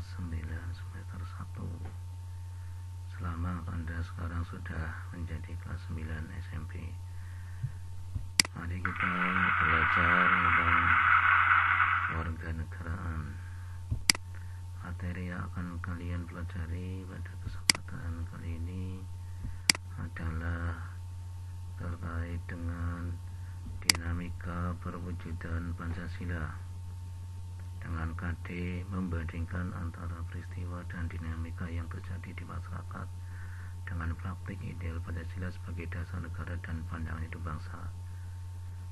9 semester 1. Selamat, Anda sekarang sudah menjadi kelas 9 SMP. Mari kita belajar tentang kewarganegaraan. Materi yang akan kalian pelajari pada kesempatan kali ini adalah terkait dengan dinamika perwujudan Pancasila, dengan KD membandingkan antara peristiwa dan dinamika yang terjadi di masyarakat dengan praktik ideal Pancasila sebagai dasar negara dan pandangan hidup bangsa.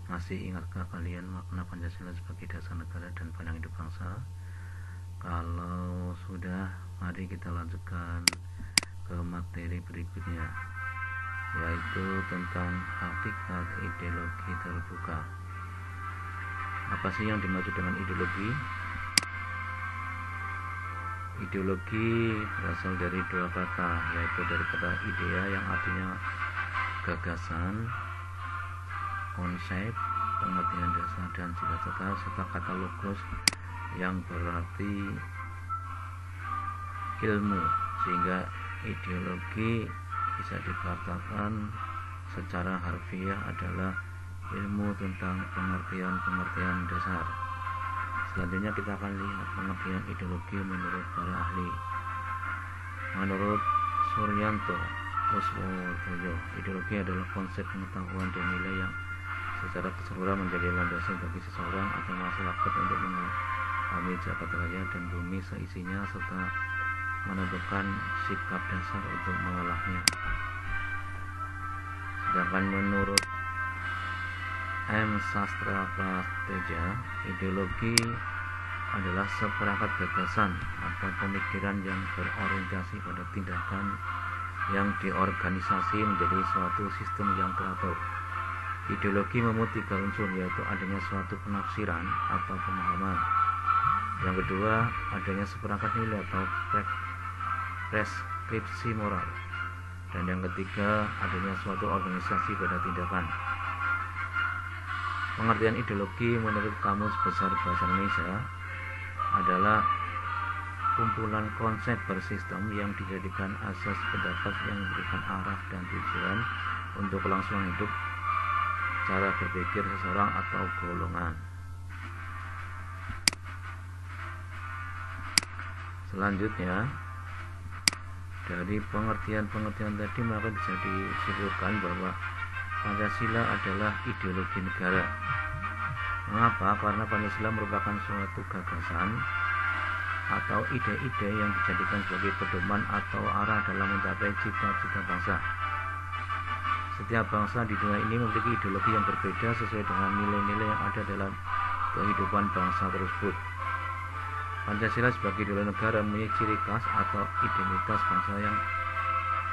Masih ingatkah kalian makna Pancasila sebagai dasar negara dan pandangan hidup bangsa? Kalau sudah, mari kita lanjutkan ke materi berikutnya, yaitu tentang hakikat ideologi terbuka. Apa sih yang dimaksud dengan ideologi? Ideologi berasal dari dua kata, yaitu dari kata idea yang artinya gagasan, konsep, pengertian dasar dan cita-cita, serta kata logos yang berarti ilmu, sehingga ideologi bisa dikatakan secara harfiah adalah ilmu tentang pengertian-pengertian dasar. Selanjutnya kita akan lihat pengertian ideologi menurut para ahli. Menurut Suryanto Kuswoyo, ideologi adalah konsep pengetahuan dan nilai yang secara keseluruhan menjadi landasan bagi seseorang atau masyarakat untuk memahami jagat raya dan bumi seisinya, serta menentukan sikap dasar untuk mengolahnya. Sedangkan menurut M. Sastra Prateja, ideologi adalah seperangkat gagasan atau pemikiran yang berorientasi pada tindakan yang diorganisasi menjadi suatu sistem yang teratur. Ideologi memuat tiga unsur, yaitu adanya suatu penafsiran atau pemahaman. Yang kedua, adanya seperangkat nilai atau preskripsi moral. Dan yang ketiga, adanya suatu organisasi pada tindakan. Pengertian ideologi menurut Kamus Besar Bahasa Indonesia adalah kumpulan konsep bersistem yang dijadikan asas pendapat yang memberikan arah dan tujuan untuk kelangsungan hidup, cara berpikir seseorang atau golongan. Selanjutnya, dari pengertian-pengertian tadi maka bisa disimpulkan bahwa Pancasila adalah ideologi negara. Mengapa? Karena Pancasila merupakan suatu gagasan atau ide-ide yang dijadikan sebagai pedoman atau arah dalam mencapai cita-cita bangsa. Setiap bangsa di dunia ini memiliki ideologi yang berbeda sesuai dengan nilai-nilai yang ada dalam kehidupan bangsa tersebut. Pancasila sebagai ideologi negara mempunyai ciri khas atau identitas bangsa yang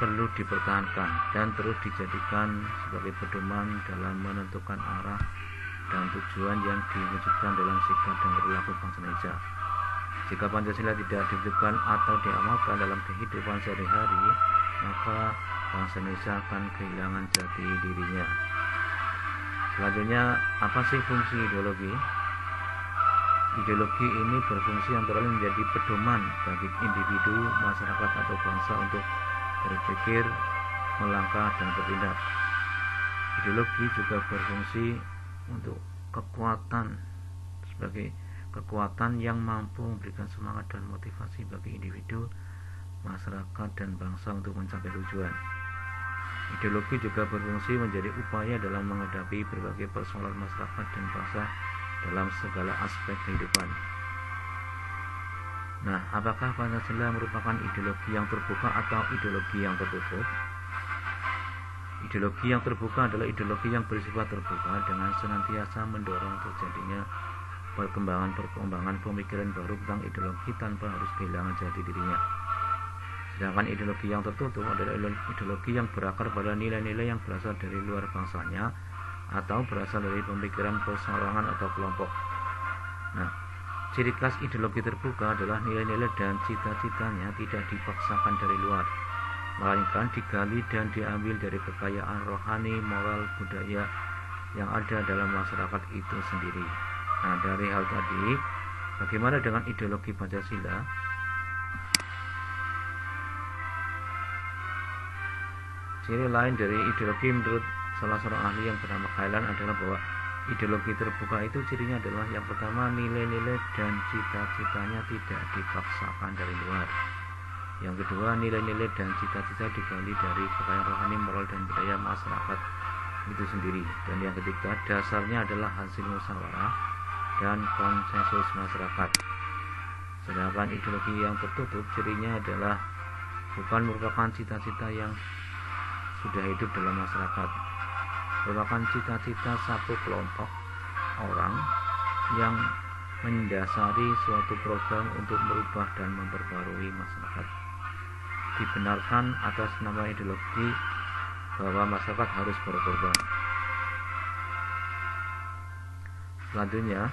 perlu dipertahankan dan terus dijadikan sebagai pedoman dalam menentukan arah dan tujuan yang diwujudkan dalam sikap dan perilaku bangsa Indonesia. Jika Pancasila tidak diwujudkan atau diamalkan dalam kehidupan sehari-hari, maka bangsa Indonesia akan kehilangan jati dirinya. Selanjutnya, apa sih fungsi ideologi? Ideologi ini berfungsi antara lain menjadi pedoman bagi individu, masyarakat atau bangsa untuk berpikir, melangkah, dan bertindak. Ideologi juga berfungsi untuk kekuatan sebagai kekuatan yang mampu memberikan semangat dan motivasi bagi individu, masyarakat, dan bangsa untuk mencapai tujuan. Ideologi juga berfungsi menjadi upaya dalam menghadapi berbagai persoalan masyarakat dan bangsa dalam segala aspek kehidupan. Nah, apakah Pancasila merupakan ideologi yang terbuka atau ideologi yang tertutup? Ideologi yang terbuka adalah ideologi yang bersifat terbuka dengan senantiasa mendorong terjadinya perkembangan pemikiran baru tentang ideologi tanpa harus kehilangan jati dirinya. Sedangkan ideologi yang tertutup adalah ideologi yang berakar pada nilai-nilai yang berasal dari luar bangsanya atau berasal dari pemikiran perseorangan atau kelompok. Nah, ciri khas ideologi terbuka adalah nilai-nilai dan cita-citanya tidak dipaksakan dari luar, melainkan digali dan diambil dari kekayaan rohani, moral, budaya yang ada dalam masyarakat itu sendiri. Nah, dari hal tadi, bagaimana dengan ideologi Pancasila? Ciri lain dari ideologi menurut salah seorang ahli yang bernama Kailan adalah bahwa ideologi terbuka itu cirinya adalah yang pertama, nilai-nilai dan cita-citanya tidak dipaksakan dari luar. Yang kedua, nilai-nilai dan cita-cita digali dari kekayaan rohani, moral, dan budaya masyarakat itu sendiri. Dan yang ketiga, dasarnya adalah hasil musyawarah dan konsensus masyarakat. Sedangkan ideologi yang tertutup cirinya adalah bukan merupakan cita-cita yang sudah hidup dalam masyarakat, merupakan cita-cita satu kelompok orang yang mendasari suatu program untuk merubah dan memperbarui masyarakat. Dibenarkan atas nama ideologi bahwa masyarakat harus berkorban. Selanjutnya,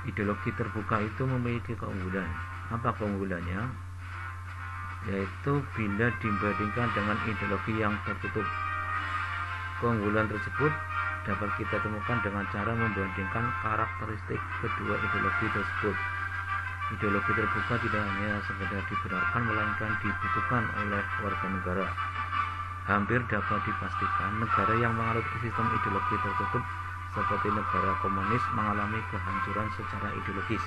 ideologi terbuka itu memiliki keunggulan. Apa keunggulannya? Yaitu bila dibandingkan dengan ideologi yang tertutup. Keunggulan tersebut dapat kita temukan dengan cara membandingkan karakteristik kedua ideologi tersebut. Ideologi terbuka tidak hanya sekedar dibenarkan, melainkan dibutuhkan oleh warga negara. Hampir dapat dipastikan negara yang menganut sistem ideologi tertutup seperti negara komunis mengalami kehancuran secara ideologis.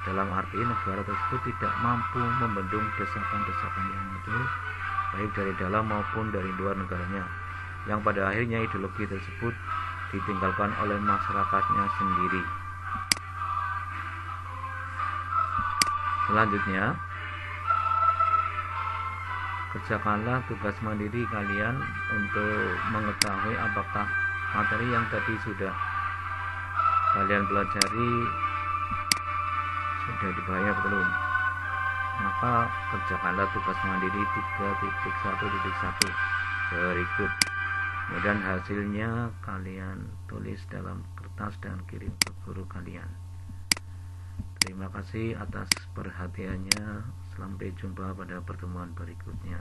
Dalam arti negara tersebut tidak mampu membendung desakan-desakan yang muncul baik dari dalam maupun dari luar negaranya, yang pada akhirnya ideologi tersebut ditinggalkan oleh masyarakatnya sendiri. Selanjutnya, kerjakanlah tugas mandiri kalian untuk mengetahui apakah materi yang tadi sudah kalian pelajari sudah dibahas belum. Maka kerjakanlah tugas mandiri 3.1.1 berikut. Kemudian hasilnya kalian tulis dalam kertas dan kirim ke guru kalian. Terima kasih atas perhatiannya. Sampai jumpa pada pertemuan berikutnya.